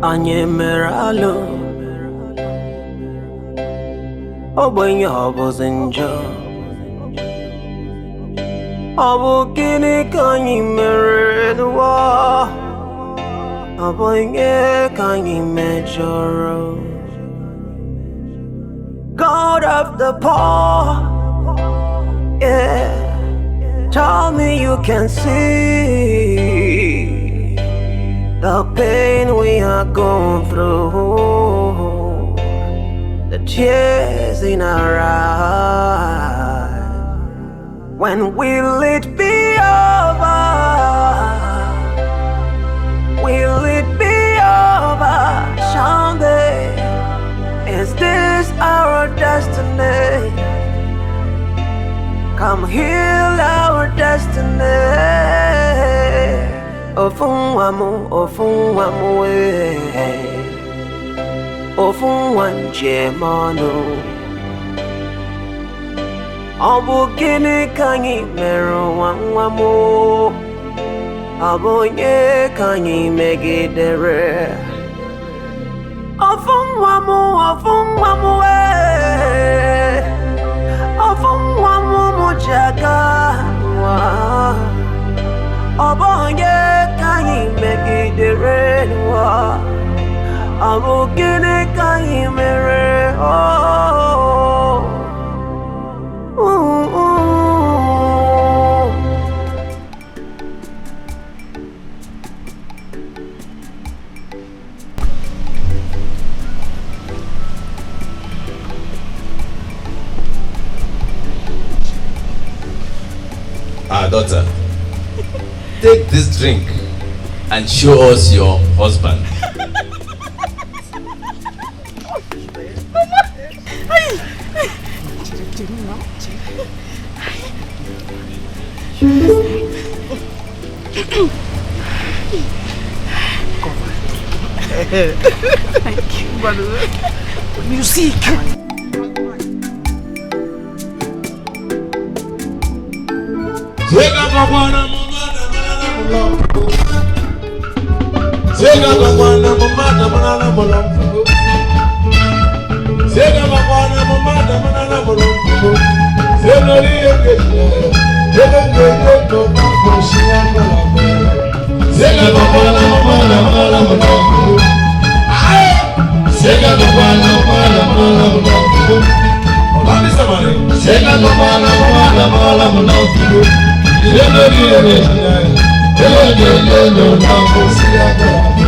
Anye meralo Obenye hobozinjo Abukini kanyi meredwa Obenye kanyi mejoro God of the poor, yeah. Tell me you can see the pain we are going through, the tears in our eyes. When will it be over? Will it be over someday? Is this our destiny? Come heal our destiny. Ofunwamu, ofunwamu, ofunwanje manu. Obukini kanyi meru wangwamu. Abonye kanyi megidere. Ofunwamu, ofunwamu, ofunwamu mujaga. Obonye kanyi megidere. Abukini kanyi mere. Daughter, take this drink and show us your husband. Thank you, brother. Music. Zega babana mamada manana molamfugo. Zega babana mamada manana molamfugo. Zenori ekeja. Zega ngejo na koshia ngalabe. Zega babana mamada manana molamfugo. Zega babana mamada manana molamfugo. Olandi samare. Zega babana mamada manana molamfugo. Zenori ekeja. Zega ngejo na koshia ngalabe.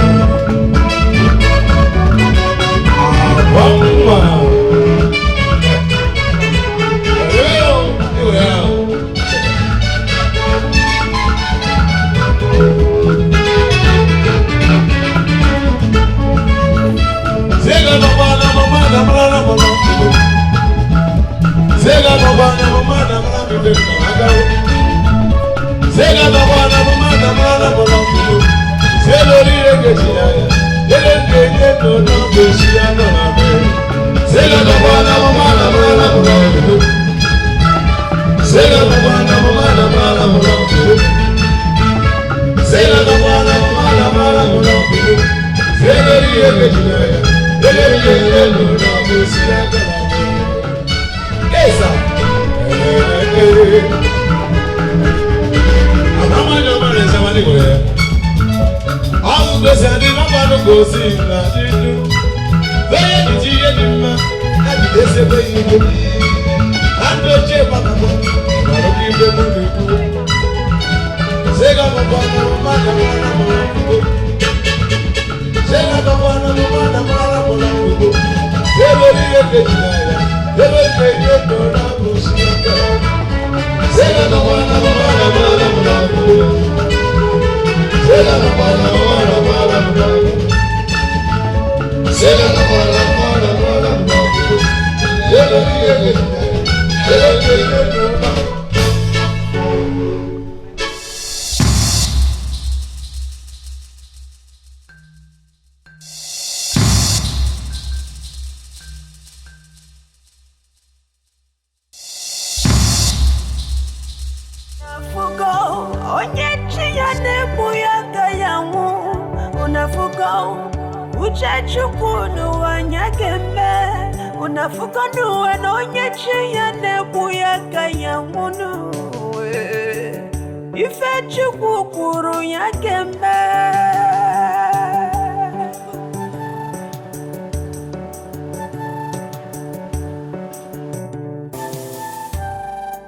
Uchachukunu wanyakembe unafuka nuwe nonyechi ya nebu ya kaya munu ife chukukuru yakembe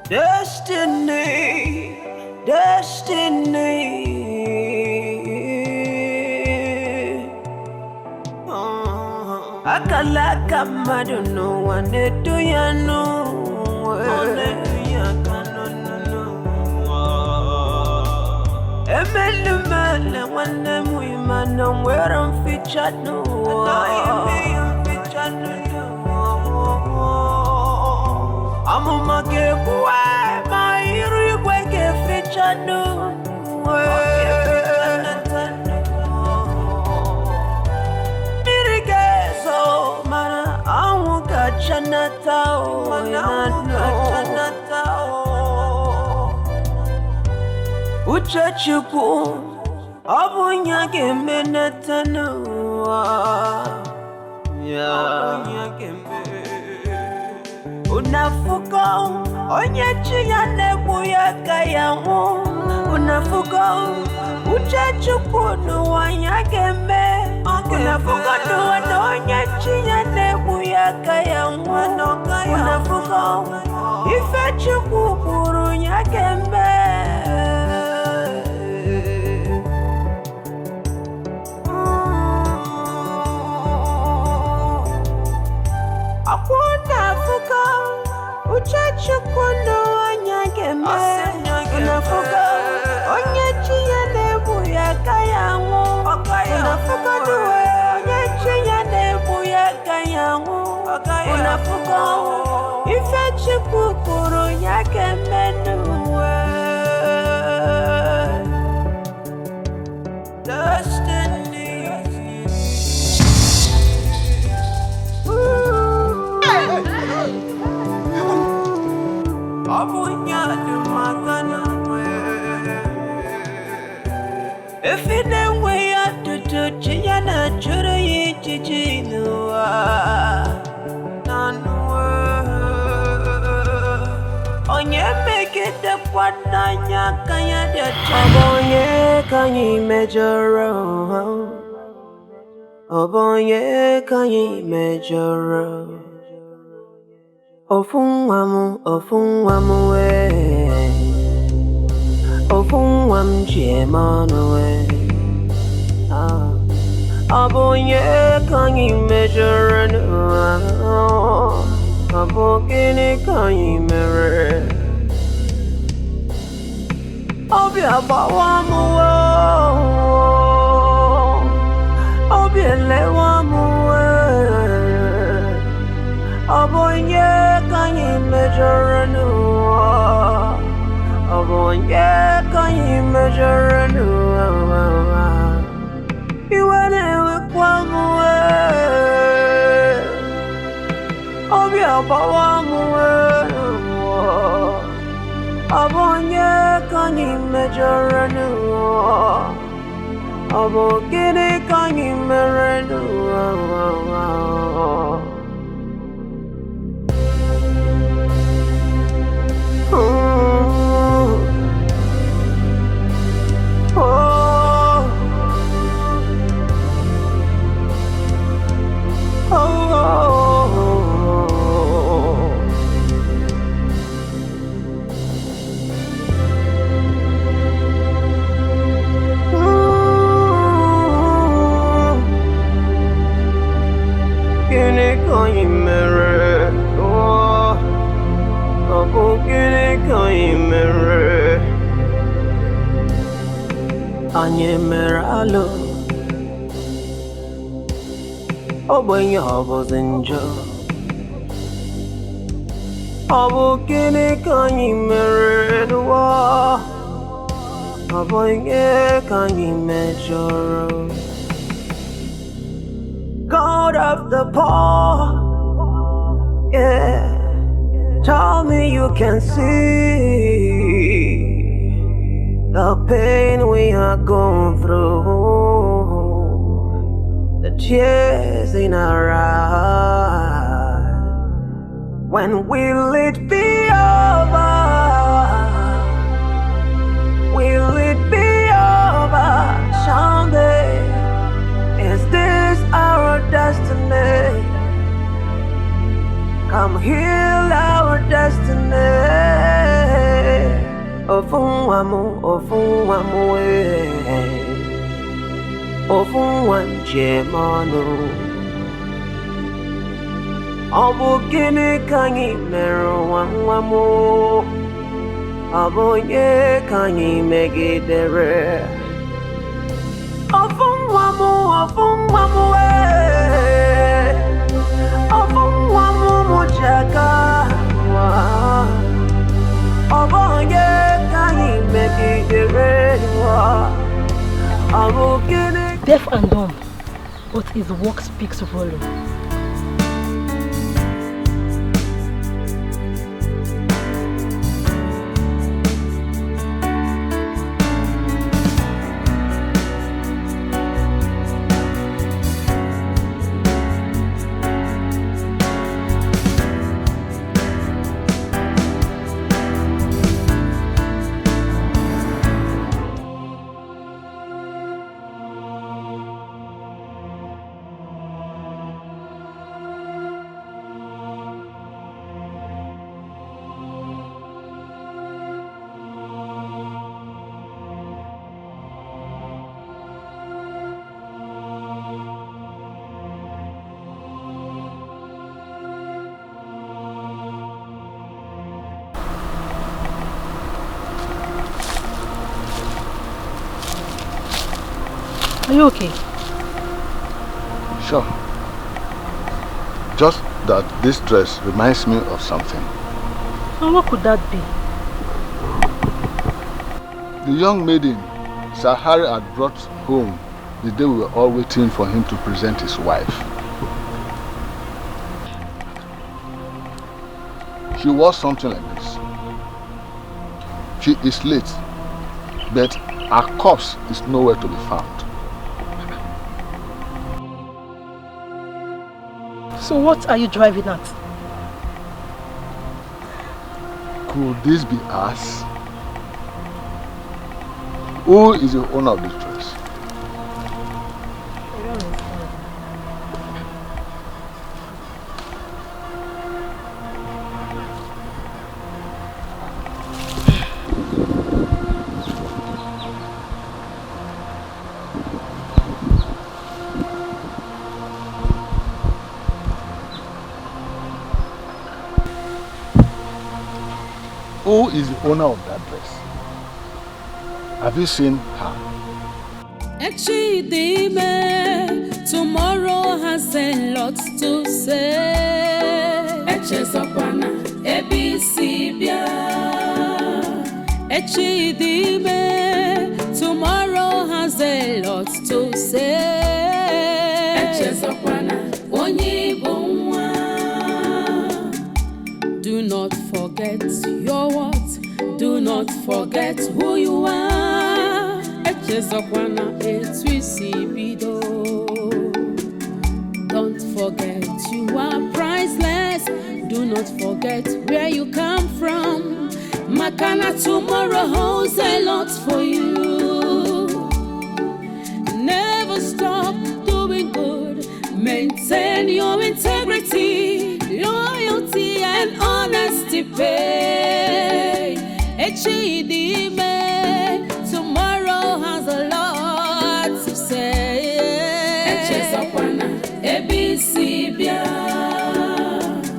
Destiny, destiny Akala kamadu no wane do ya no Emelu mele wane muimana mwera mficha no Amu magebuwa mairu kweke ficha no Chanatao, Uchachuku, Abunya Gemenatano, Unafuko, Onyachi and Nebuya Kayamu, Unafuko, Uchachuku, no one yagembe. Unafuko no Onyachi and Nebuya Kayamu, Unafuko, Ife Chukuru yagembe. Unafuko, Uchachuku no Onyagembe. Unafuko, Onyachi and Nebuya Kayamu, Unafuko duwe Onyachi and Nebuya Kayamu, Unafuko, Ife Chukuru yagembe nuwe. Destiny. Abunya du magana If it ain't way up to Chiana Churi Chichinua Nanua Onye make it the Padanya Kaya de Chabonye Kanyi Majoro Obonye Kanyi Majoro Ofungwamu we Ofungwam Jemano we Abonye Kanyi measure Abokini Kanyi mere Obia Bawamu Obia Lewamu Abonye Kanyi measure Abonye Kanyi measure You went with one way Obia Bawamu Abonye Kanyi measure Abokini Kanyi measure Anye meralo Obwenye hobozinjo Obukini kanyi meredwa Obwenye kanyi mejoro God of the poor Yeah Tell me you can see the pain we are going through, the tears in our eyes. When will it be over? Will it be over someday? Is this our destiny? Come heal our destiny. Ofunwamu, ofunwamu, ofunwanjemanu. Obukini kanyi meru wanwamu. Abonye kanyi megidere. Ofunwamu, ofunwamu, ofunwamu mujaga. Abonye kanyi megidere. Deaf and dumb, but his work speaks volume. Are you okay? Sure. Just that this dress reminds me of something. And what could that be? The young maiden Sahari had brought home the day we were all waiting for him to present his wife. She was something like this. She is late, but her corpse is nowhere to be found. So what are you driving at? Could this be us? Who is the owner of this dress? I don't understand. Who is the owner of that dress? Have you seen her? Tomorrow has a lot to say. Tomorrow has a lot to say. Do not forget your what? Do not forget who you are. Don't forget you are priceless. Do not forget where you come from. Makana tomorrow holds a lot for you. Never stop doing good. Maintain your integrity, loyalty and honesty pay. Tomorrow has a lot to say.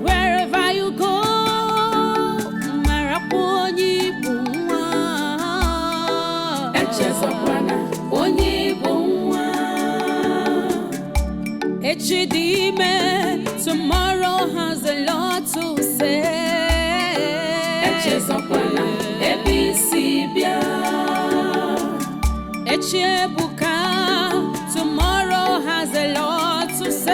Wherever you go, tomorrow has a lot to say. Tomorrow has a lot to say.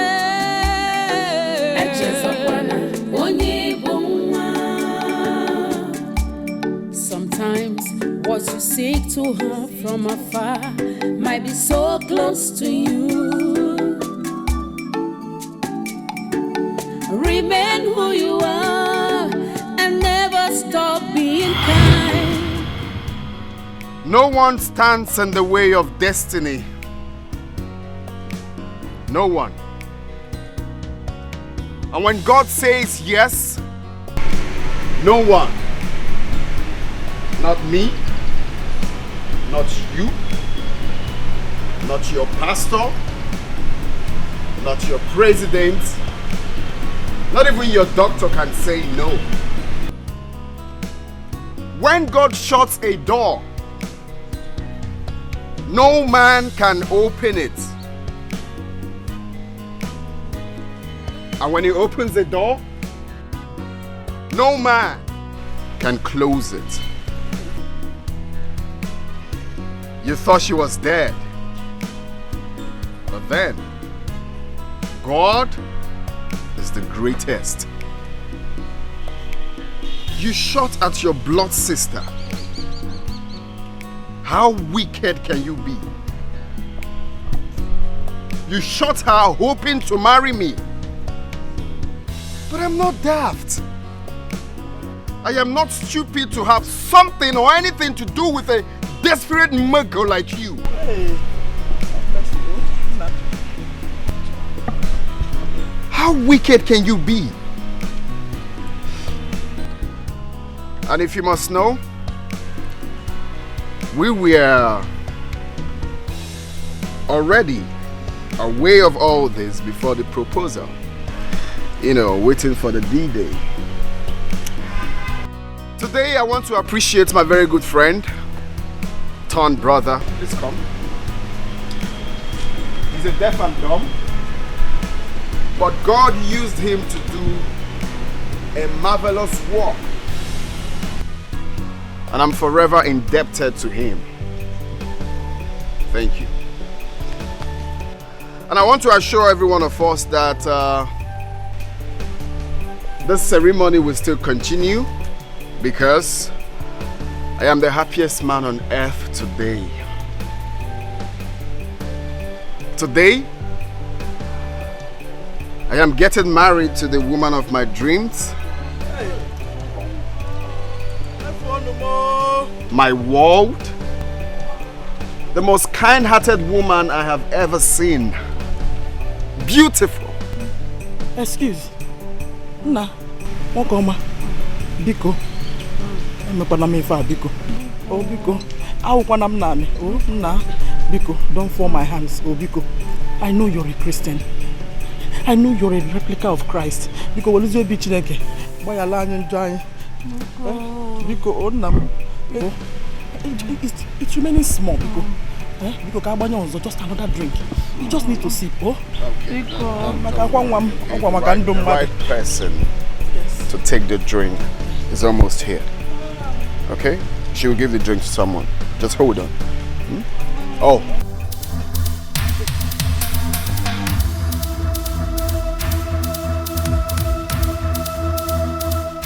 Sometimes what you seek to have from afar might be so close to you. Remain who you are and never stop being kind. No one stands in the way of destiny. No one. And when God says yes, no one, not me, not you, not your pastor, not your president, not even your doctor can say no. When God shuts a door, no man can open it. And when he opens the door, no man can close it. You thought she was dead. But then, God is the greatest. You shot at your blood sister. How wicked can you be? You shot her hoping to marry me. But I'm not daft. I am not stupid to have something or anything to do with a desperate muggle like you. How wicked can you be? And if you must know, we were already aware of all this before the proposal. You know, waiting for the D-Day. Today I want to appreciate my very good friend, turned brother. Please come. He's a deaf and dumb, but God used him to do a marvelous work. And I'm forever indebted to him. Thank you. And I want to assure every one of us that this ceremony will still continue because I am the happiest man on earth today. Today, I am getting married to the woman of my dreams. My world. The most kind-hearted woman I have ever seen. Beautiful. Excuse. Nah, Mokoma, Biko. I'm a Panamifa, Biko. Oh, Biko. I'll Panam Nani. Oh, nah, Biko. Don't fall my hands. Oh, Biko. I know you're a Christian. I know you're a replica of Christ. Biko, what is your bitch like? Why a lion giant? Biko, oh, Nam. It's remaining small, Biko. Biko, Cabanons, just another drink. You just need to sip, oh? Okay. The right person to take the drink is almost here. Okay? She will give the drink to someone. Just hold on. Oh.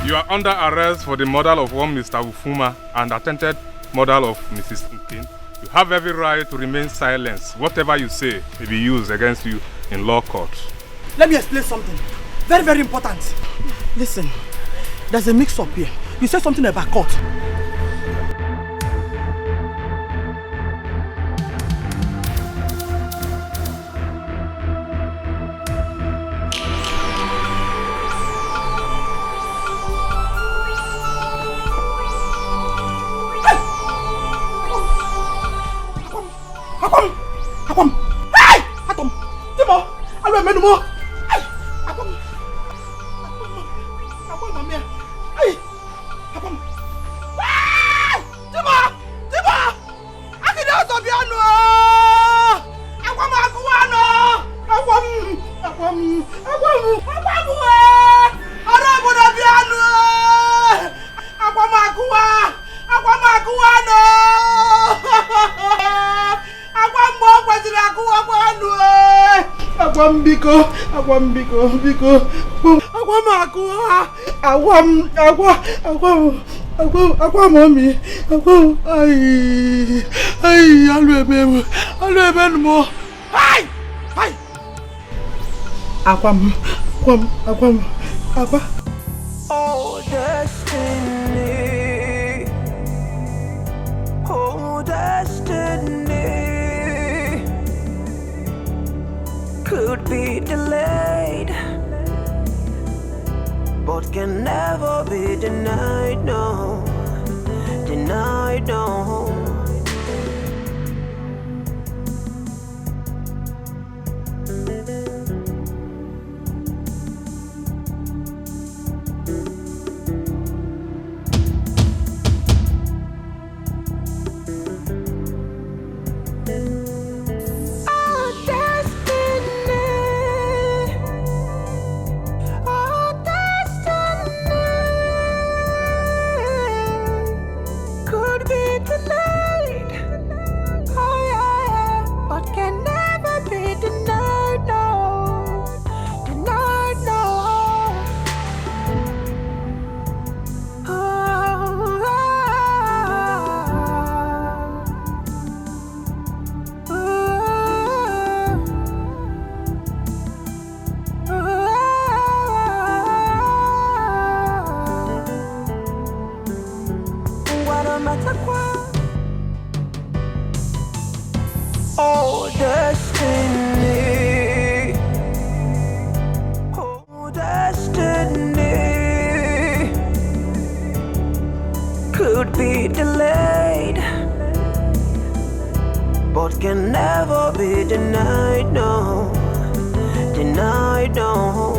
You are under arrest for the murder of one Mr. Ufuma and attempted murder of Mrs. Ntin. You have every right to remain silent. Whatever you say may be used against you in law court. Let me explain something. Very, very important. Listen, there's a mix-up here. You said something about court. Mommy, Abba. Oh, destiny. Oh, destiny. Could be delayed, but can never be denied, no. Denied, no. Oh, destiny. Oh, destiny. Could be delayed, but can never be denied, no. Denied, no.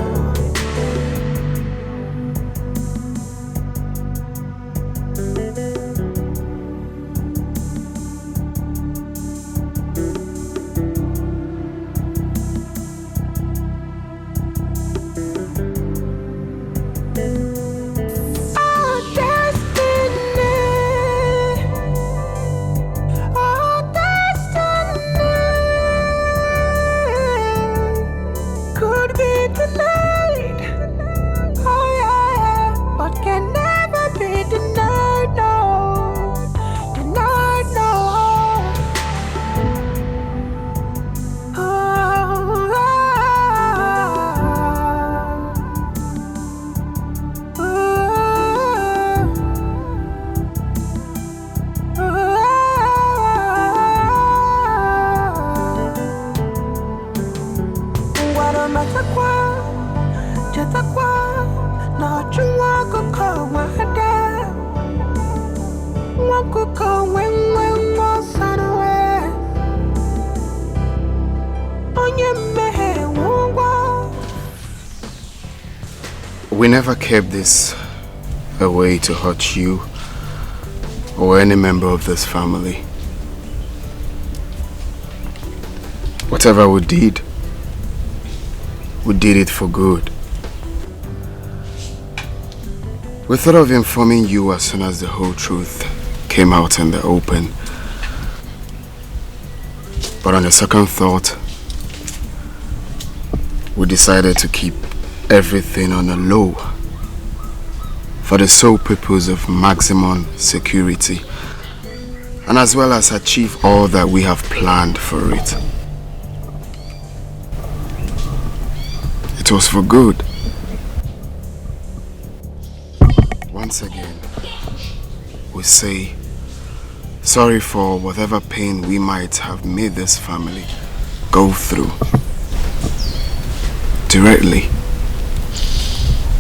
We never kept this away to hurt you or any member of this family. Whatever we did it for good. We thought of informing you as soon as the whole truth came out in the open. But on a second thought, we decided to keep everything on the low for the sole purpose of maximum security and as well as achieve all that we have planned for it. It was for good. Once again, we say sorry for whatever pain we might have made this family go through, directly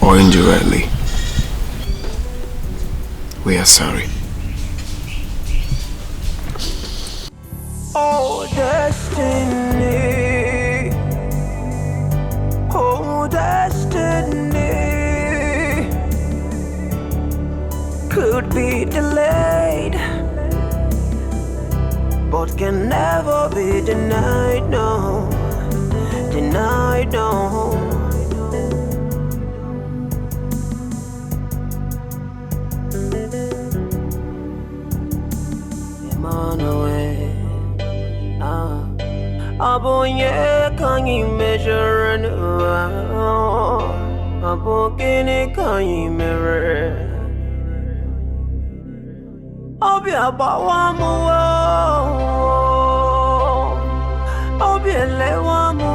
or indirectly. We are sorry. Oh, destiny. Oh, destiny. Could be delayed, but can never be denied, no. Denied, no. Abonye can you measure and abogene can you mirror? Obi abawamu, obi elewamu,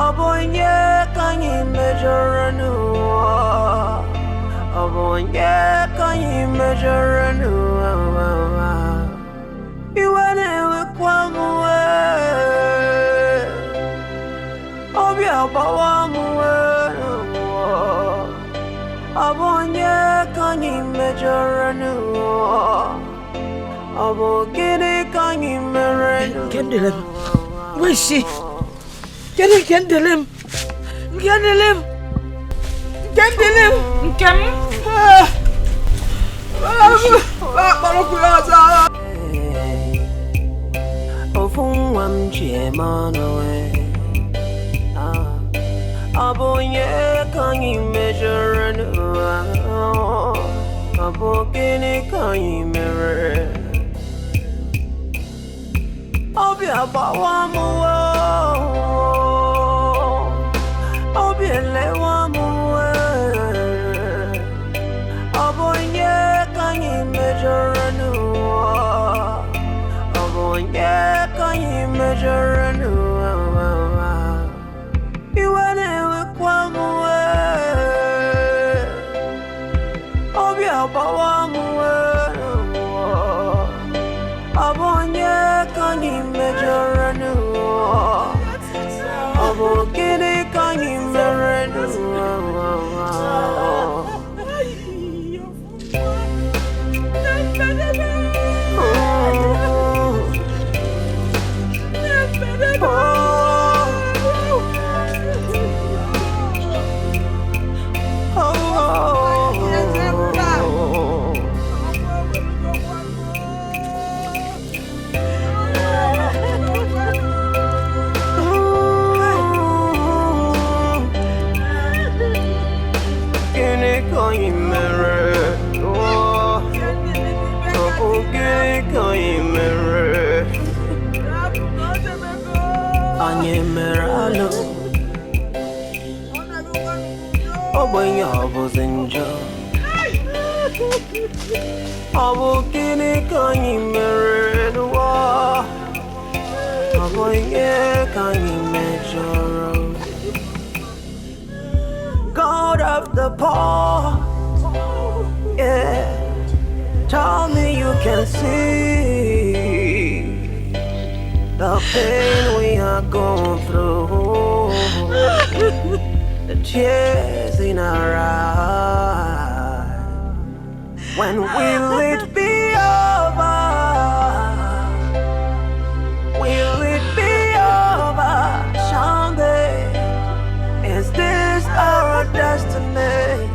abonye can Abonye can you measure no? You wanna come away? Oh, yeah, but one Abonye can you measure no? Abonye can you measure no? Kendall, where is she? Kendall, Abonye can you measure no? Abonye can you measure? Obi abawa muwa, obi elewa muwa. Abonye can you measure no? Abonye can you measure no? You wanna come away? Obi abawa muwa. Abonye can you measure no? Abonye can you measure no? When you was in jail, I will get it. Can you marry the war? Can you measure? God of the poor, yeah. Tell me you can see the pain we are going through. The tears in our eyes. When will it be over? Will it be over? Someday, is this our destiny?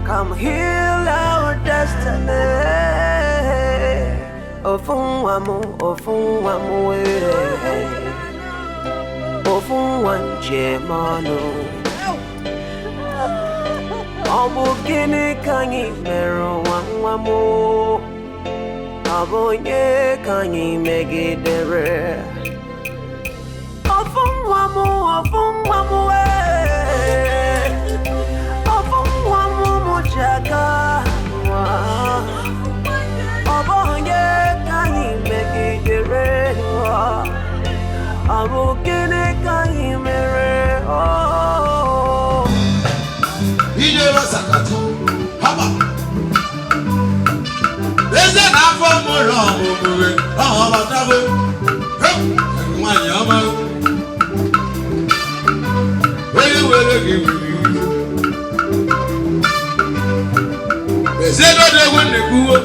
Come heal our destiny. Ofunwamu, Ofun one Gemano. Obu Guinea Kangi Mero one more. Abonye Kangi Megi Dere. Ofun wamu, Mojaga. Abonye Kangi Megi Dere. Abogene kaimere oh Ijero sakatu haba Eze na afọ mụrụ ọmụmụwe ọhọ batabe nwanyị ọma Onye were gị wuri Eze n'odegwu nnekuwo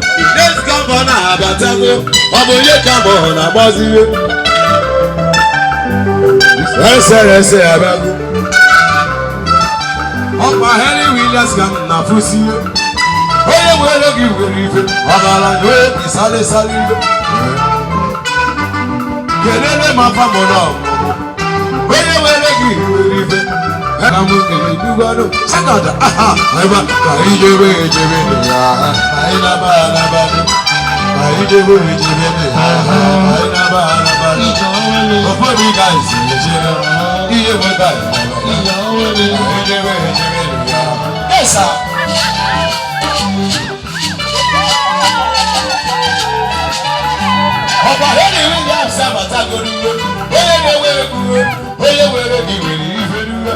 Eze kambọ na abatabe Ọ bụ onye kambọ na agbaziwe Ese abagu Ọkwa Henry Williams ga na fusiwe Onye were gị were ife Ọbara n'oe isale ife Kelele ma famọrọ Onye were gị were ife Eka mụ kere dugwado Sakada aha Eba ka ijebe ya Anyị naba Ka ijebe ya Anyị naba Ọfọdụ guys ejere Ihe wega ijebe ya Yes sir Ọba Henry Williams abatagoruwe Onye na-ewere kuwe Onye were gị were ife duwe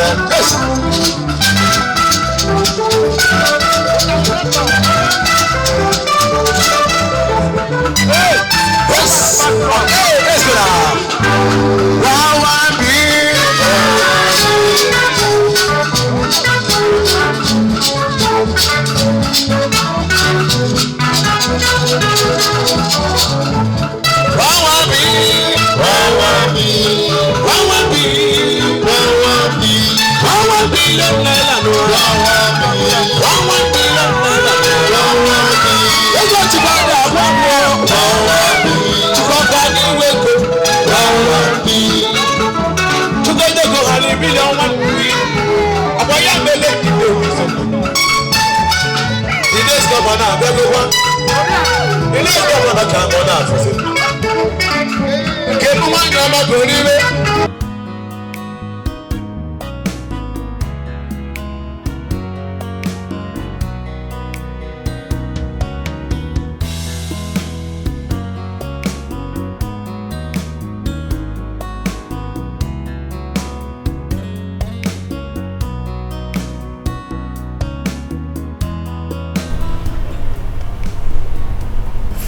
Yes. Hey, yes. Hey, let's go now. Wow,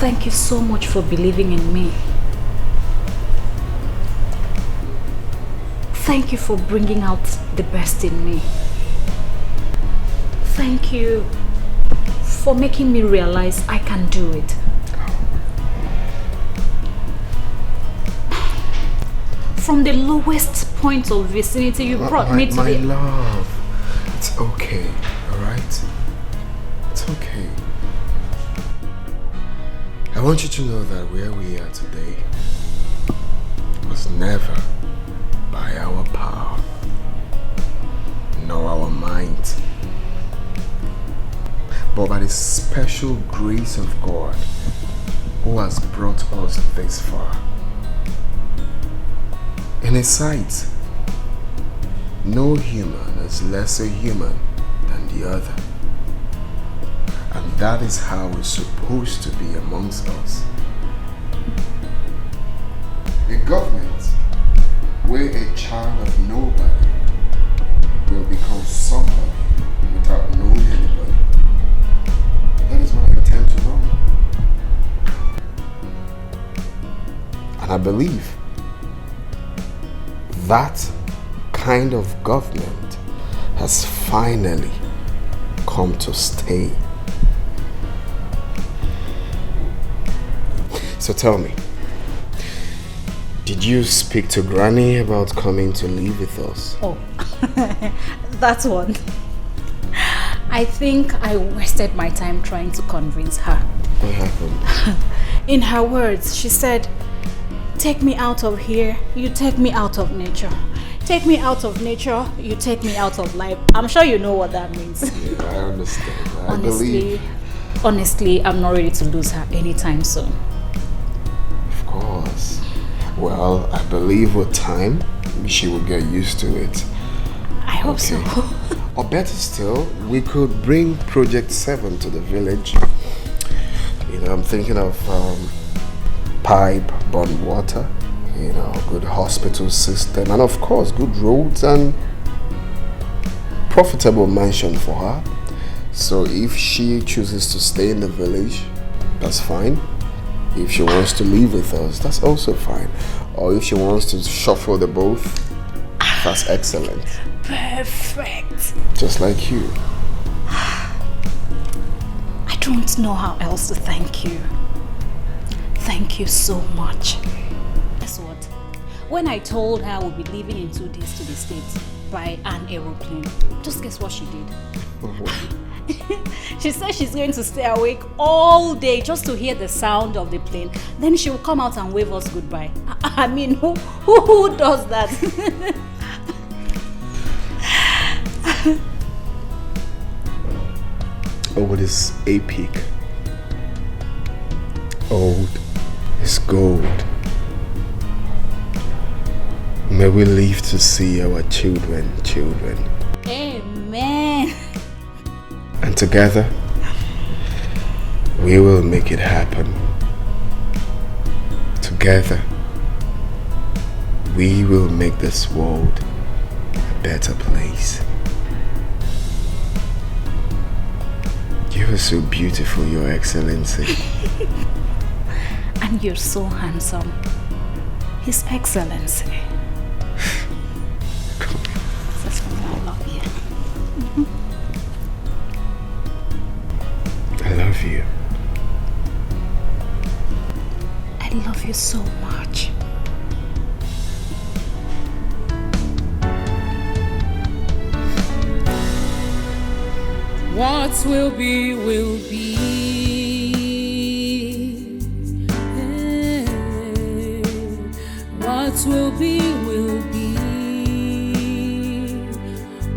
Thank you so much for believing in me. Thank you for bringing out the best in me. Thank you for making me realize I can do it. From the lowest point of vicinity, you brought me to my the... My love, it's okay, alright? It's okay. I want you to know that where we are today was never by our power, nor our might, but by the special grace of God who has brought us this far. In His sight, no human is lesser human than the other. And that is how it's supposed to be amongst us. A government where a child of nobody will become somebody without knowing anybody. That is what I intend to know. And I believe that kind of government has finally come to stay. So tell me, did you speak to Granny about coming to live with us? Oh, that one. I think I wasted my time trying to convince her. What happened? In her words, she said, "Take me out of here, you take me out of nature. Take me out of nature, you take me out of life." I'm sure you know what that means. Yeah, I understand. I believe. Honestly, I'm not ready to lose her anytime soon. Of course. Well, I believe with time, she will get used to it. I hope so. Or better still, we could bring Project 7 to the village. You know, I'm thinking of pipe-borne water, you know, good hospital system, and of course, good roads and profitable mansion for her. So if she chooses to stay in the village, that's fine. If she wants to live with us, that's also fine. Or if she wants to shuffle the both, that's excellent. Perfect. Just like you. I don't know how else to thank you. Thank you so much. Guess what? When I told her we'll be leaving in 2 days to the States by an aeroplane, just guess what she did? She said she's going to stay awake all day just to hear the sound of the plane. Then she'll come out and wave us goodbye. I mean, who does that? Old is epic. Old is gold. May we live to see our children. Amen. And together, we will make it happen. Together, we will make this world a better place. You are so beautiful, Your Excellency. And you're so handsome, His Excellency. That's why I love you. I love you. I love you so much. What will be, will be. What will be, will be.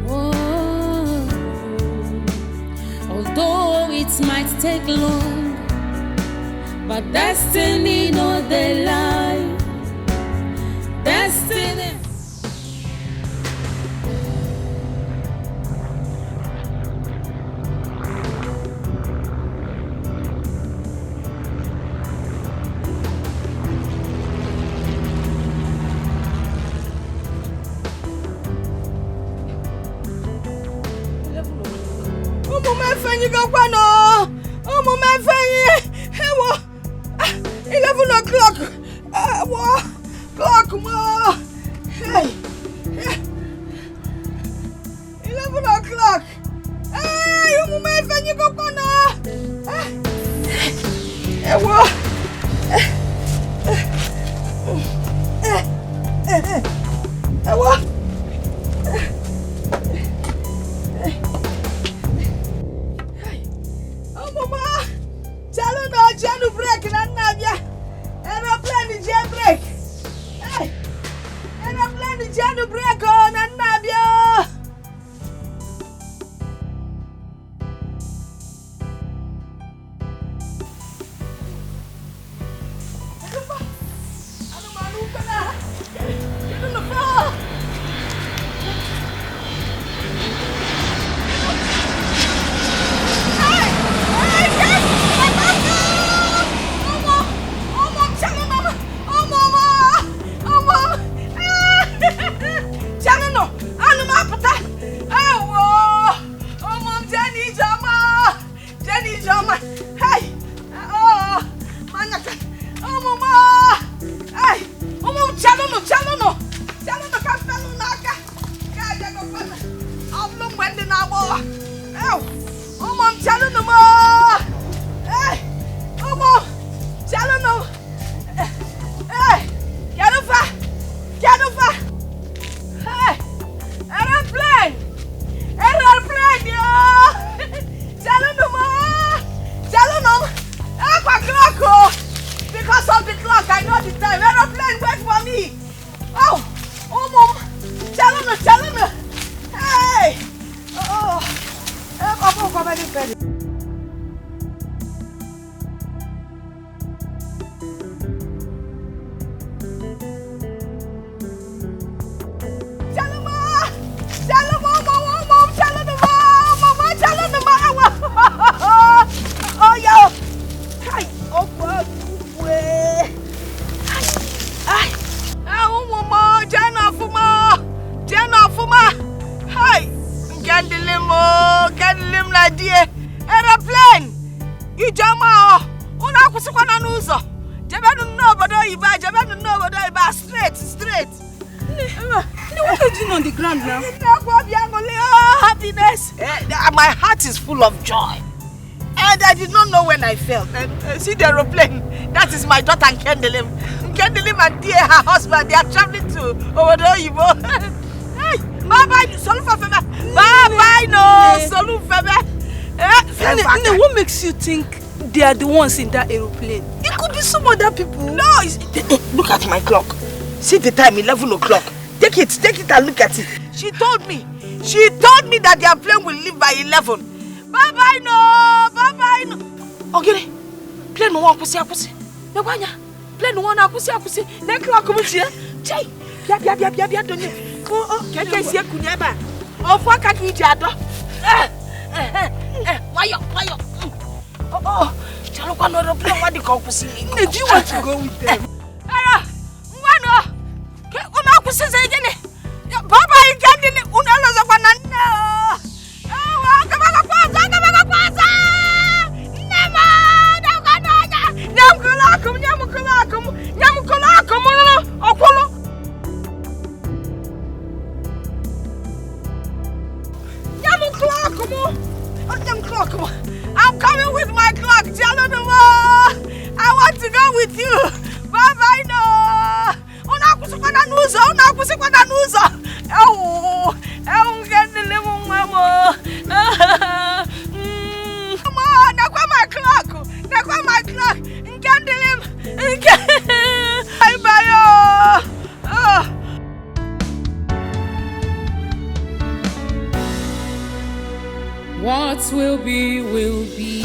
Oh. Although it might take long, but destiny no they lie. Destiny. See the aeroplane. That is my daughter and Kendelim. Kendelim and dear her husband, they are traveling to Obodo-Oyibo. Hey, bye-bye, Solufebe. Bye-bye, no, Solufebe. What makes you think they are the ones in that aeroplane? It could be some other people. No, look at my clock. See the time, 11 o'clock. Take it and look at it. She told me that their plane will leave by 11. Bye-bye, no. Okay. Plane no one akusi. Nabanya. Plane no one akusi. Na clock come here. Chai. Bia doni. Keke si akunyaba. Ofu aka ki jado. Wayo. Chalo kwa no plane wa di akusi. Did you want to go with them? Ngwano. Ke una akusi ze gene. Baba igandile with you. Bye bye no. Una kusikwana nuzo. Ngandile mama. Mama, nakwa my clock. Ngandile. Bye bye. What will be, will be.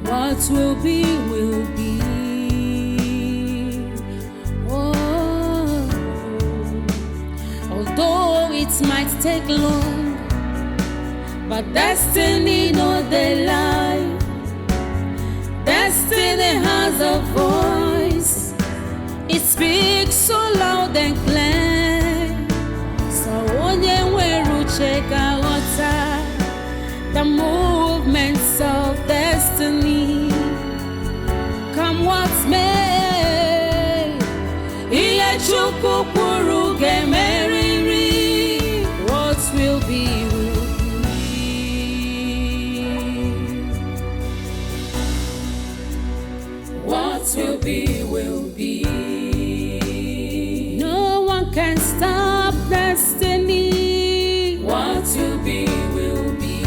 What will be, will be. Oh, although it might take long, but destiny knows the lie. Destiny has a voice. It speaks so loud and clear. Check out the movements of destiny. Come what's may, what will be, will be. What will be, will be. No one can stop destiny. What will be, will be.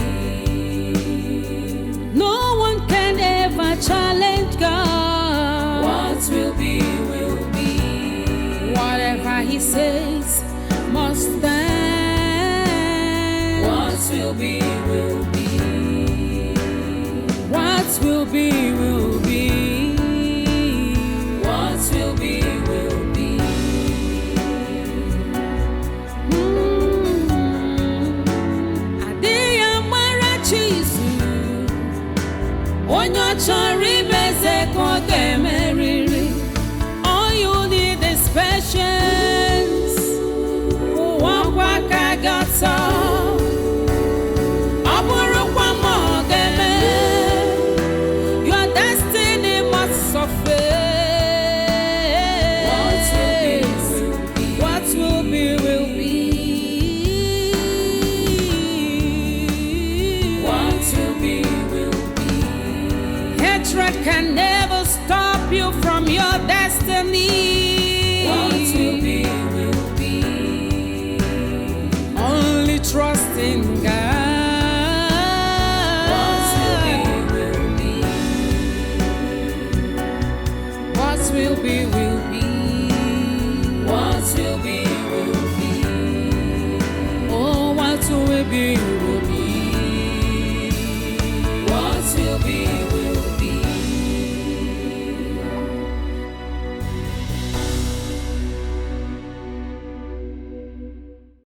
No one can ever challenge God. What will be, will be. Whatever He says must stand. What will be, will be. What will be, will be. What will be, will be. All you need is patience. Your destiny must suffer. What will be, will be. What will be, will be. Hatred can never stop you from your destiny. What will be, will be. Only trust in God.